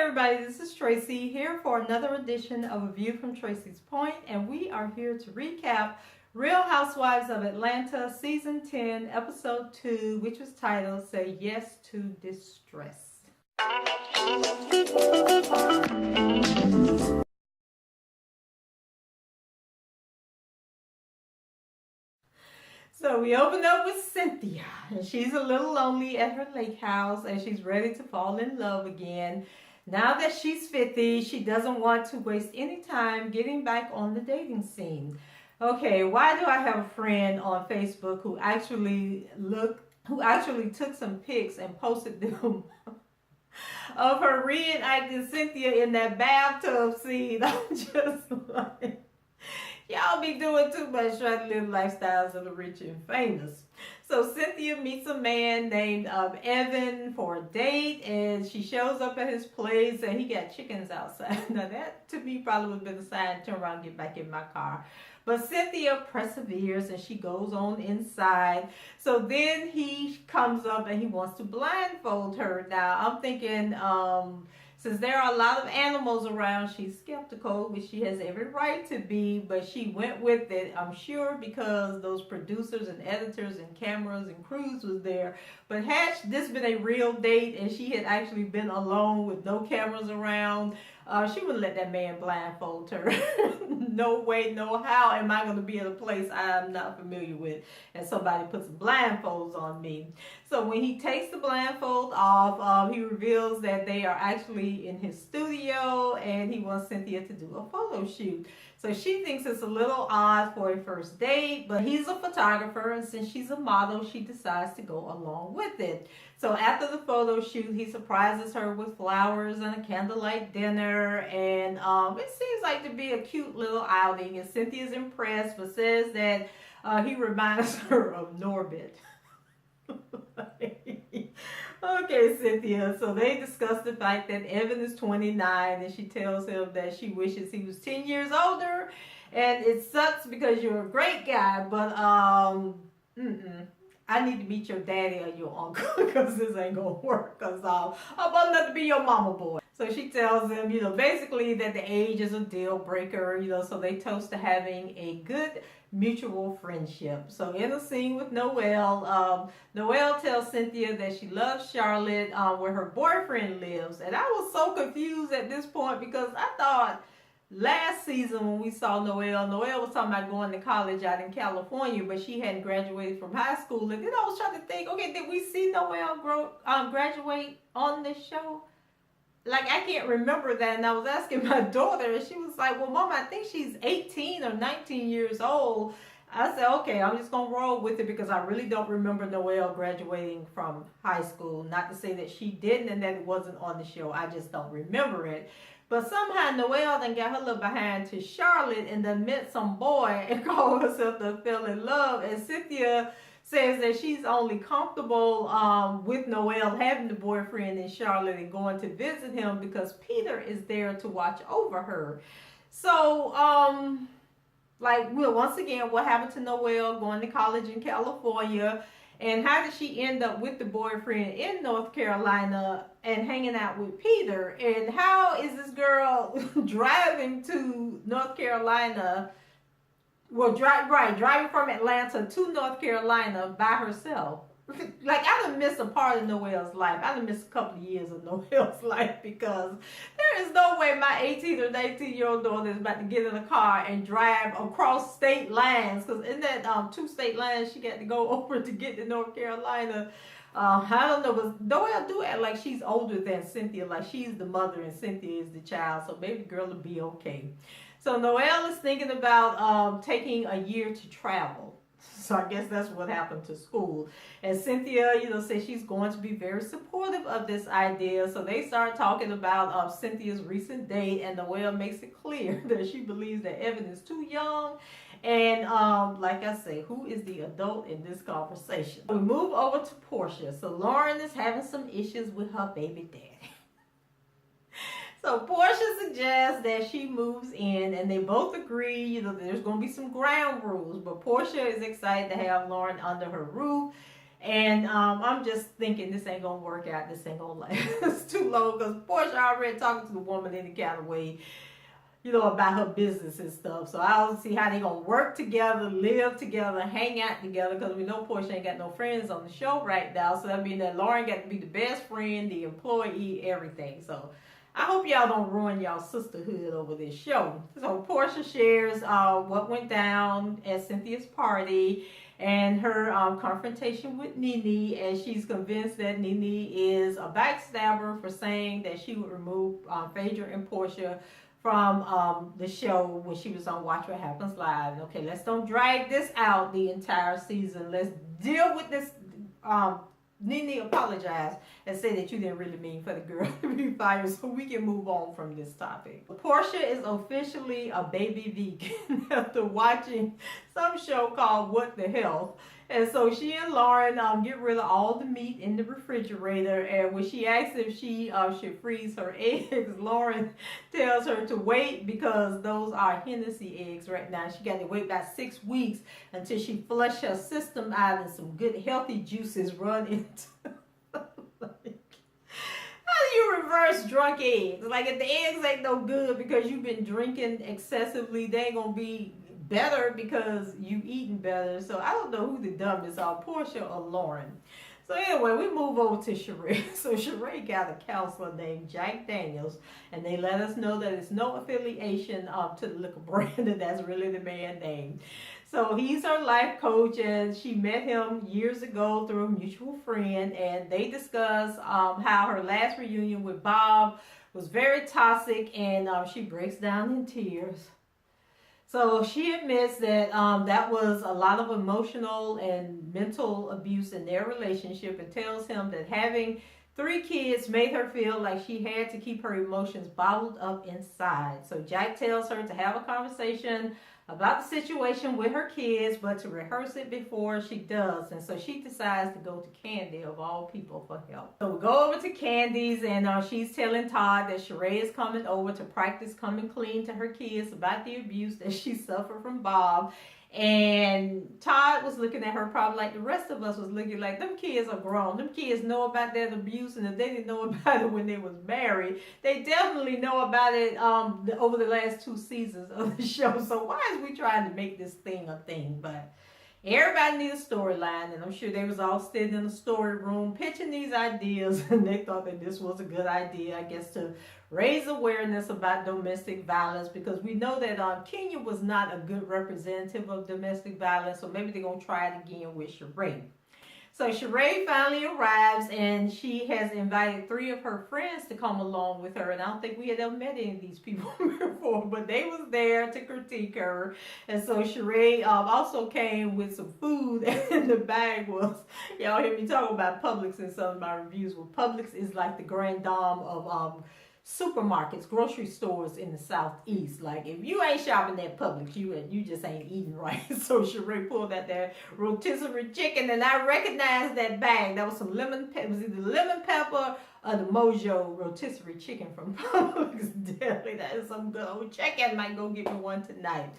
everybody, this is Tracy here for another edition of A View from Tracy's Point, and we are here to recap Real Housewives of Atlanta Season 10, Episode 2, which was titled Say Yes to Distress. So we open up with Cynthia, and she's a little lonely at her lake house, and she's ready to fall in love again. Now that she's 50, she doesn't want to waste any time getting back on the dating scene. Okay, why do I have a friend on Facebook who actually took some pics and posted them of her reenacting Cynthia in that bathtub scene? I'm just like, y'all be doing too much trying to live lifestyles of the rich and famous. So Cynthia meets a man named Evan for a date, and she shows up at his place, and he got chickens outside. Now that to me probably would have been a sign to turn around and get back in my car. But Cynthia perseveres, and she goes on inside. So then he comes up and he wants to blindfold her. Now I'm thinking, since there are a lot of animals around, she's skeptical, which she has every right to be, but she went with it, I'm sure, because those producers and editors and cameras and crews was there. But had this been a real date and she had actually been alone with no cameras around, she wouldn't let that man blindfold her. No way, no how am I going to be in a place I'm not familiar with and somebody puts blindfolds on me. So when he takes the blindfold off, he reveals that they are actually in his studio, and he wants Cynthia to do a photo shoot. So she thinks it's a little odd for a first date, but he's a photographer, and since she's a model, she decides to go along with it. So after the photo shoot, he surprises her with flowers and a candlelight dinner, and it seems like to be a cute little outing, and Cynthia's impressed, but says that he reminds her of Norbit. Okay, Cynthia, so they discuss the fact that Evan is 29, and she tells him that she wishes he was 10 years older, and it sucks because you're a great guy, but I need to meet your daddy or your uncle because this ain't gonna work, because I'm about not to be your mama boy. So she tells him, basically that the age is a deal breaker, so they toast to having a good mutual friendship. So in a scene with Noelle, Noelle tells Cynthia that she loves Charlotte, where her boyfriend lives. And I was so confused at this point because I thought last season when we saw Noelle was talking about going to college out in California, but she hadn't graduated from high school. And then I was trying to think, okay, did we see Noelle graduate on this show? Like, I can't remember that, and I was asking my daughter, and she was like, well, Mom, I think she's 18 or 19 years old. I said, okay, I'm just going to roll with it because I really don't remember Noelle graduating from high school. Not to say that she didn't and that it wasn't on the show. I just don't remember it. But somehow Noelle then got her little behind to Charlotte and then met some boy and called herself to fell in love. And Cynthia says that she's only comfortable with Noelle having the boyfriend in Charlotte and going to visit him because Peter is there to watch over her. So, once again, what happened to Noelle going to college in California? And how did she end up with the boyfriend in North Carolina and hanging out with Peter? And how is this girl driving to North Carolina? Well, driving from Atlanta to North Carolina by herself. Like, I done missed a part of Noelle's life. I done missed a couple of years of Noelle's life because there is no way my 18 or 19-year-old daughter is about to get in a car and drive across state lines. Because in that 2 state lines she got to go over to get to North Carolina. I don't know, but Noelle do act like she's older than Cynthia. Like, she's the mother and Cynthia is the child. So maybe the girl will be okay. So Noelle is thinking about taking a year to travel. So I guess that's what happened to school. And Cynthia, says she's going to be very supportive of this idea. So they start talking about Cynthia's recent date, and Noelle makes it clear that she believes that Evan is too young. And like I say, who is the adult in this conversation? We move over to Portia. So Lauren is having some issues with her baby daddy. So Portia suggests that she moves in, and they both agree, there's going to be some ground rules. But Portia is excited to have Lauren under her roof. And I'm just thinking this ain't gonna work out. This ain't gonna last too long because Portia already talking to the woman in the kind of way, about her business and stuff. So I don't see how they gonna work together, live together, hang out together. Because we know Portia ain't got no friends on the show right now. So that means that Lauren got to be the best friend, the employee, everything. So I hope y'all don't ruin y'all sisterhood over this show. So Portia shares what went down at Cynthia's party and her confrontation with Nene, and she's convinced that Nene is a backstabber for saying that she would remove Phaedra and Portia from the show when she was on Watch What Happens Live. Okay, let's don't drag this out the entire season. Let's deal with this. Nene apologized and said that you didn't really mean for the girl to be fired, so we can move on from this topic. Portia is officially a baby vegan after watching some show called What the Health. And so she and Lauren get rid of all the meat in the refrigerator. And when she asks if she should freeze her eggs, Lauren tells her to wait because those are Hennessy eggs right now. She got to wait about 6 weeks until she flush her system out and some good healthy juices run into. How do you reverse drunk eggs? Like if the eggs ain't no good because you've been drinking excessively, they ain't gonna be better because you eating better. So I don't know who the dumbest are, Portia or Lauren. So anyway, we move over to Sheree. So Sheree got a counselor named Jack Daniels, and they let us know that it's no affiliation to the liquor brand, and that's really the man's name. So he's her life coach, and she met him years ago through a mutual friend, and they discuss how her last reunion with Bob was very toxic, and she breaks down in tears. So she admits that that was a lot of emotional and mental abuse in their relationship, and tells him that having 3 kids made her feel like she had to keep her emotions bottled up inside. So Jack tells her to have a conversation about the situation with her kids, but to rehearse it before she does. And so she decides to go to Candy, of all people, for help. So we go over to Candy's, and she's telling Todd that Sheree is coming over to practice coming clean to her kids about the abuse that she suffered from Bob. And Todd was looking at her probably like the rest of us was looking like, them kids are grown. Them kids know about that abuse, and if they didn't know about it when they was married, they definitely know about it over the last 2 seasons of the show. So why is we trying to make this thing a thing? But everybody needs a storyline, and I'm sure they was all sitting in the story room pitching these ideas, and they thought that this was a good idea, I guess, to raise awareness about domestic violence, because we know that Kenya was not a good representative of domestic violence, so maybe they're going to try it again with Sheree. So Sheree finally arrives, and she has invited 3 of her friends to come along with her, and I don't think we had ever met any of these people before, but they was there to critique her. And so Sheree also came with some food, and the bag was, y'all hear me talking about Publix in some of my reviews. Well, Publix is like the grand dame of supermarkets, grocery stores in the southeast. Like if you ain't shopping at Publix, you just ain't eating right. So Sheree pulled out that rotisserie chicken, and I recognized that bag. That was some lemon pepper. It was either lemon pepper or the Mojo rotisserie chicken from Publix Deli. That is some good old chicken. Might go get me one tonight.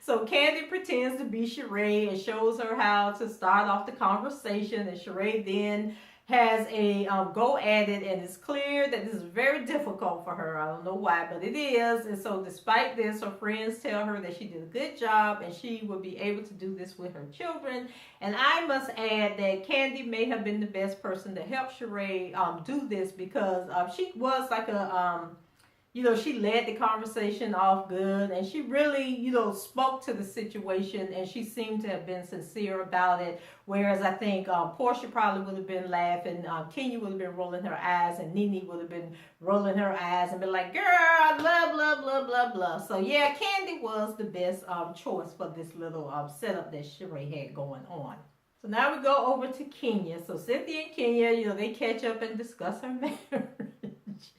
So Candy pretends to be Sheree and shows her how to start off the conversation, and Sheree then has a go at it, and it's clear that this is very difficult for her. I don't know why, but it is. And so despite this, her friends tell her that she did a good job and she will be able to do this with her children. And I must add that Candy may have been the best person to help Sheree do this, because she was like a she led the conversation off good, and she really, spoke to the situation, and she seemed to have been sincere about it. Whereas I think Portia probably would have been laughing, Kenya would have been rolling her eyes, and Nene would have been rolling her eyes and been like, girl, blah, blah, blah, blah, blah. So yeah, Candy was the best choice for this little setup that Sheree had going on. So now we go over to Kenya. So Cynthia and Kenya, they catch up and discuss her marriage.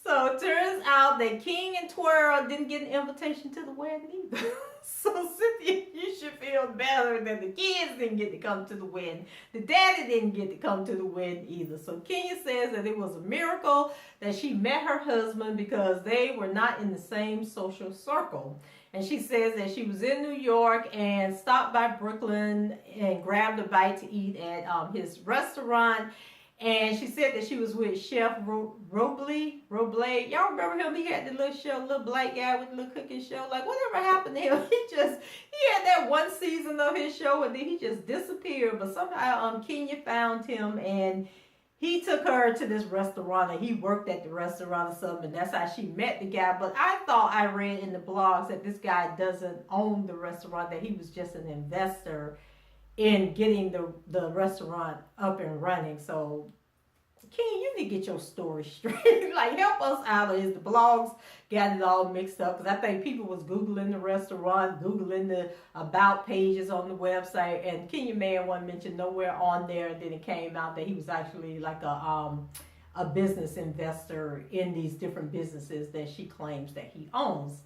So it turns out that King and Twirl didn't get an invitation to the wedding either. So Cynthia, you should feel better that the kids didn't get to come to the wedding. The daddy didn't get to come to the wedding either. So Kenya says that it was a miracle that she met her husband because they were not in the same social circle. And she says that she was in New York and stopped by Brooklyn and grabbed a bite to eat at his restaurant. And she said that she was with Chef Roble. Y'all remember him? He had the little show, little black guy with the little cooking show. Like, whatever happened to him? He had that one season of his show and then he just disappeared. But somehow Kenya found him and he took her to this restaurant and he worked at the restaurant or something. And that's how she met the guy. But I thought I read in the blogs that this guy doesn't own the restaurant, that he was just an investor in getting the restaurant up and running. So Ken, you need to get your story straight. Like, help us out. Is the blogs got it all mixed up? Because I think people was Googling the restaurant, Googling the about pages on the website, and Kenya Man wasn't mentioned nowhere on there. And then it came out that he was actually like a business investor in these different businesses that she claims that he owns.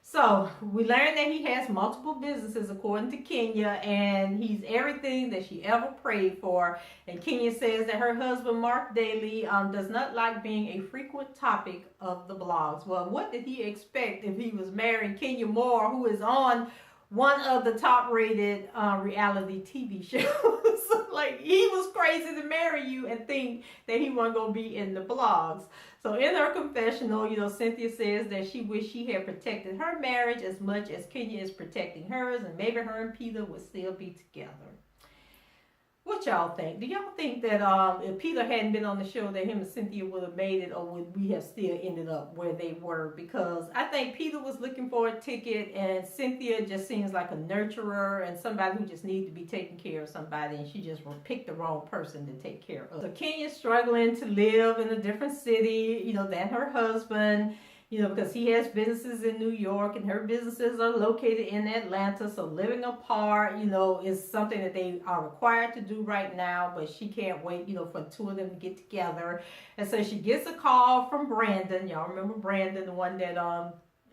So we learned that he has multiple businesses according to Kenya, and he's everything that she ever prayed for. And Kenya says that her husband Mark Daly does not like being a frequent topic of the blogs. Well, what did he expect if he was marrying Kenya Moore, who is on one of the top rated reality TV shows? Like, he was crazy to marry you and think that he wasn't going to be in the blogs. So in her confessional, Cynthia says that she wished she had protected her marriage as much as Kenya is protecting hers, and maybe her and Peter would still be together. What y'all think? Do y'all think that if Peter hadn't been on the show, that him and Cynthia would have made it, or would we have still ended up where they were? Because I think Peter was looking for a ticket, and Cynthia just seems like a nurturer and somebody who just needs to be taking care of somebody, and she just picked the wrong person to take care of. So Kenya's struggling to live in a different city, than her husband. Because he has businesses in New York and her businesses are located in Atlanta. So living apart, is something that they are required to do right now. But she can't wait, for the two of them to get together. And so she gets a call from Brandon. Y'all remember Brandon, the one that,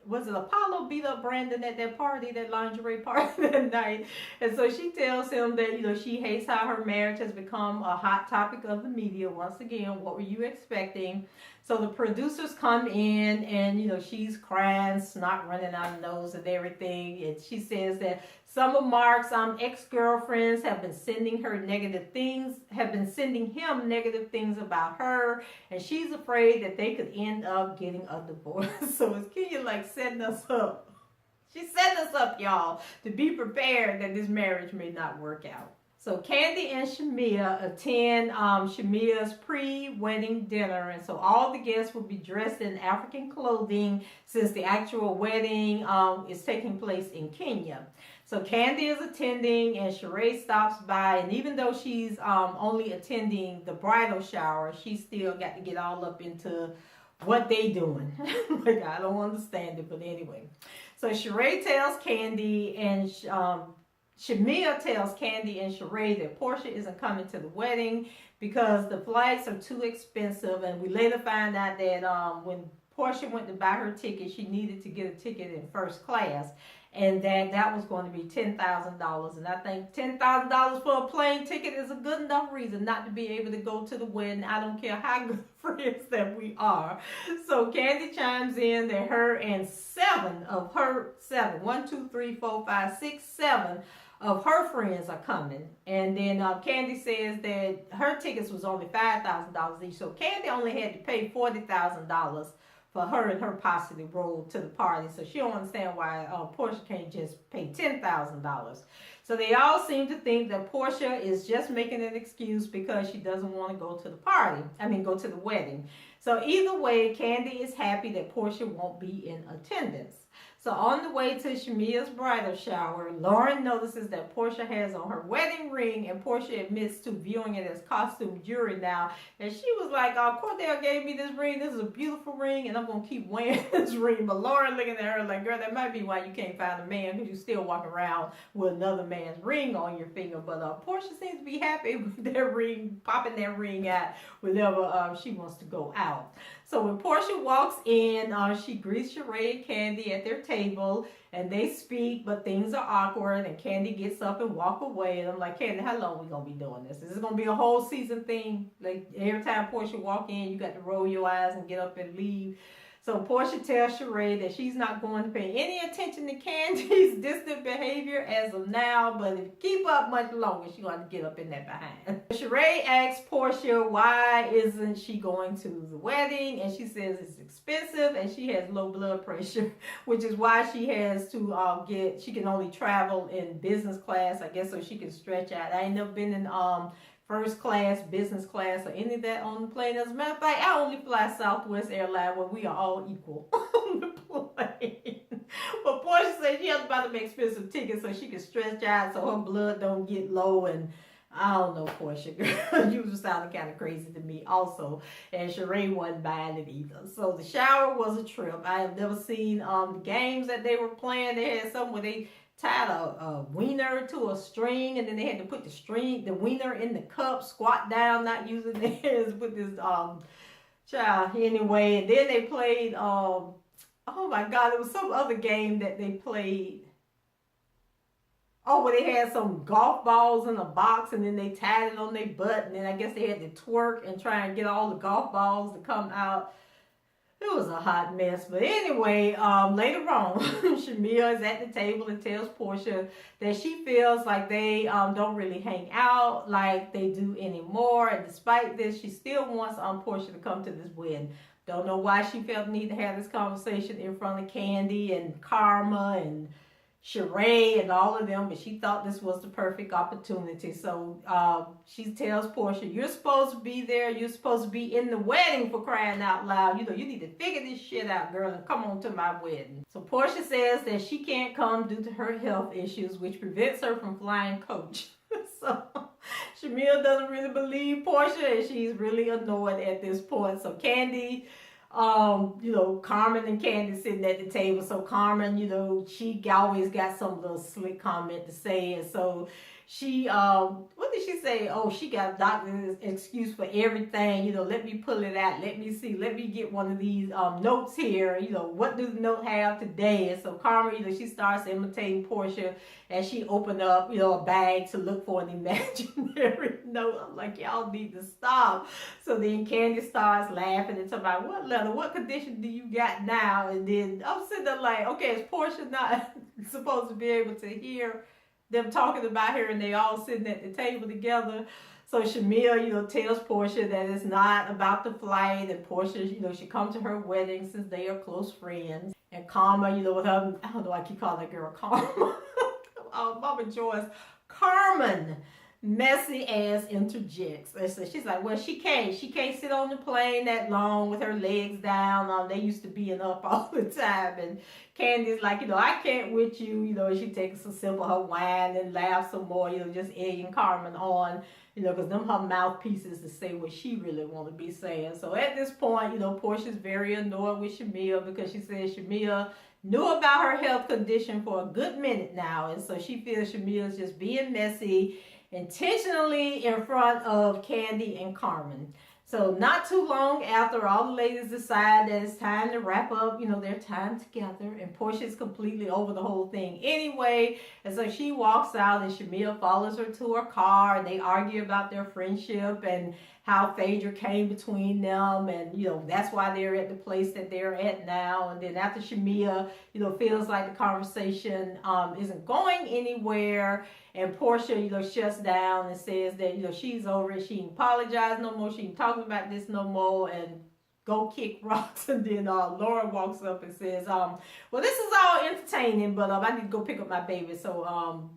was it Apollo beat up Brandon at that party, that lingerie party that night? And so she tells him that, she hates how her marriage has become a hot topic of the media. Once again, what were you expecting? So the producers come in and, she's crying, snot running out of the nose and everything. And she says that some of Mark's ex-girlfriends have been sending him negative things about her. And she's afraid that they could end up getting a divorce. So is Kenya like setting us up? She's setting us up, y'all, to be prepared that this marriage may not work out. So Candy and Shamia attend Shamia's pre-wedding dinner, and so all the guests will be dressed in African clothing since the actual wedding is taking place in Kenya. So Candy is attending, and Sheree stops by, and even though she's only attending the bridal shower, she still got to get all up into what they doing. Like, I don't understand it, but anyway. So Sheree tells Candy and Shamia tells Candy and Sheree that Portia isn't coming to the wedding because the flights are too expensive. And we later find out that when Portia went to buy her ticket, she needed to get a ticket in first class. And that was going to be $10,000. And I think $10,000 for a plane ticket is a good enough reason not to be able to go to the wedding. I don't care how good friends that we are. So Candy chimes in that her and seven, 7 of her friends are coming. And then Candy says that her tickets was only $5,000 each. So Candy only had to pay $40,000 for her and her posse to roll to the party. So she don't understand why Portia can't just pay $10,000. So they all seem to think that Portia is just making an excuse because she doesn't want to go to the go to the wedding. So either way, Candy is happy that Portia won't be in attendance. So on the way to Shamia's bridal shower, Lauren notices that Portia has on her wedding ring, and Portia admits to viewing it as costume jewelry now. And she was like, Cordell gave me this ring. This is a beautiful ring, and I'm going to keep wearing this ring. But Lauren looking at her like, girl, that might be why you can't find a man, because you still walk around with another man's ring on your finger. But Portia seems to be happy with their ring, popping that ring out whenever she wants to go out. So when Portia walks in, she greets Sheree and Candy at their table, and they speak, but things are awkward, and Candy gets up and walk away. And I'm like, Candy, how long we gonna be doing this? Is this gonna be a whole season thing? Like every time Portia walk in, you got to roll your eyes and get up and leave. So Portia tells Sheree that she's not going to pay any attention to Candy's distant behavior as of now, but if you keep up much longer, she's going to get up in that behind. Sheree asks Portia why isn't she going to the wedding, and she says it's expensive and she has low blood pressure, which is why she has to she can only travel in business class, I guess, so she can stretch out. I ain't never been in first class, business class, or any of that on the plane. As a matter of fact, I only fly Southwest Airlines where we are all equal on the plane. But Portia said she has to buy them expensive tickets so she can stretch out so her blood don't get low. And I don't know, Portia, girl. You were sounding kind of crazy to me also. And Sheree wasn't buying it either. So the shower was a trip. I have never seen the games that they were playing. They had some where they tied a wiener to a string, and then they had to put the wiener in the cup, squat down, not using their hands, put this child anyway. And then they played oh my god, it was some other game that they played. Oh, where they had some golf balls in a box, and then they tied it on their butt, and then I guess they had to twerk and try and get all the golf balls to come out. It was a hot mess. But anyway, later on, Shamia is at the table and tells Portia that she feels like they don't really hang out like they do anymore. And despite this, she still wants Portia to come to this wedding. Don't know why she felt the need to have this conversation in front of Candy and Karma and Sheree and all of them, but she thought this was the perfect opportunity. So she tells Portia, you're supposed to be there. You're supposed to be in the wedding, for crying out loud. You know, you need to figure this shit out, girl, and come on to my wedding. So Portia says that she can't come due to her health issues, which prevents her from flying coach. So Shamil doesn't really believe Portia, and she's really annoyed at this point. So Candy, Carmen and Candy sitting at the table. So Carmen, she always got some little slick comment to say. And so she, what did she say? Oh, she got a doctor's excuse for everything. Let me pull it out. Let me see. Let me get one of these notes here. What does the note have today? And so Carmen, she starts imitating Portia as she opened up, a bag to look for an imaginary note. I'm like, y'all need to stop. So then Candy starts laughing and talking about, what letter, what condition do you got now? And then I'm sitting there like, okay, is Portia not supposed to be able to hear them talking about her, and they all sitting at the table together? So Shamil, tells Portia that it's not about the flight, and Portia, should come to her wedding since they are close friends. And Karma, with her, I don't know, I keep calling that girl Karma. Mama Joyce, Carmen, messy ass interjects. And so she's like, well, she can't sit on the plane that long with her legs down. They used to being up all the time. And Candy's like, I can't with you. She takes a sip of her wine and laughs some more, just egging Carmen on, because them her mouthpieces to say what she really want to be saying. So at this point, Portia's very annoyed with Shamia because she says Shamia knew about her health condition for a good minute now. And so she feels Shamia's just being messy intentionally in front of Candy and Carmen. So not too long after, all the ladies decide that it's time to wrap up, their time together. And Portia's completely over the whole thing anyway. And so she walks out, and Shamia follows her to her car. And they argue about their friendship and how Phaedra came between them. And, that's why they're at the place that they're at now. And then after Shamia, feels like the conversation isn't going anywhere, and Portia, shuts down and says that, she's over it. She ain't apologize no more. She ain't talking about this no more, and go kick rocks. And then Laura walks up and says, well, this is all entertaining, but I need to go pick up my baby. So,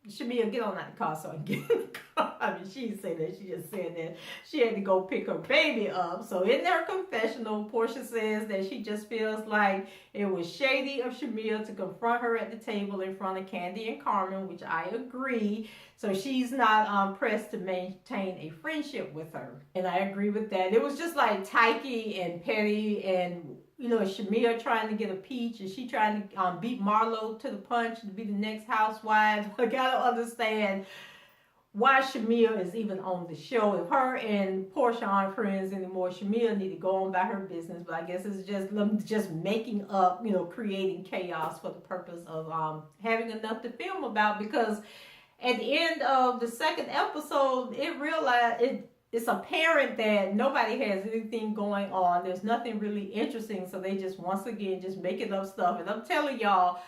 Shamia, get on out the car so I can get in the car. I mean, she didn't say that. She just said that she had to go pick her baby up. So in their confessional, Portia says that she just feels like it was shady of Shamia to confront her at the table in front of Candy and Carmen, which I agree. So she's not pressed to maintain a friendship with her. And I agree with that. It was just like tykey and petty, and Shamia trying to get a peach, and she trying to beat Marlo to the punch to be the next housewife. I gotta understand why Shamia is even on the show. If her and Portia aren't friends anymore, Shamia need to go on about her business. But I guess it's just making up, creating chaos for the purpose of having enough to film about. Because at the end of the second episode, it's apparent that nobody has anything going on. There's nothing really interesting, so they just once again just making up stuff. And I'm telling y'all,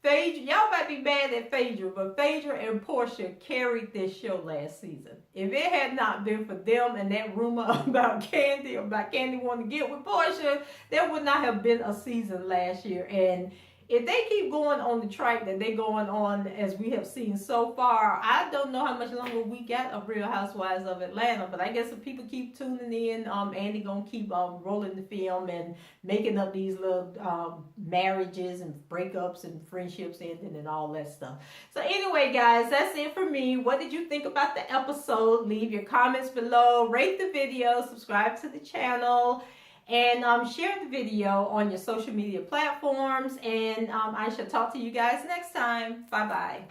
Phaedra, y'all might be mad at Phaedra, but Phaedra and Portia carried this show last season. If it had not been for them and that rumor about Candy wanting to get with Portia, there would not have been a season last year. And if they keep going on the track that they're going on, as we have seen so far, I don't know how much longer we got of Real Housewives of Atlanta. But I guess if people keep tuning in, Andy gonna keep rolling the film and making up these little marriages and breakups and friendships ending and all that stuff. So anyway, guys, that's it for me. What did you think about the episode? Leave your comments below. Rate the video. Subscribe to the channel. And share the video on your social media platforms. And I shall talk to you guys next time. Bye-bye.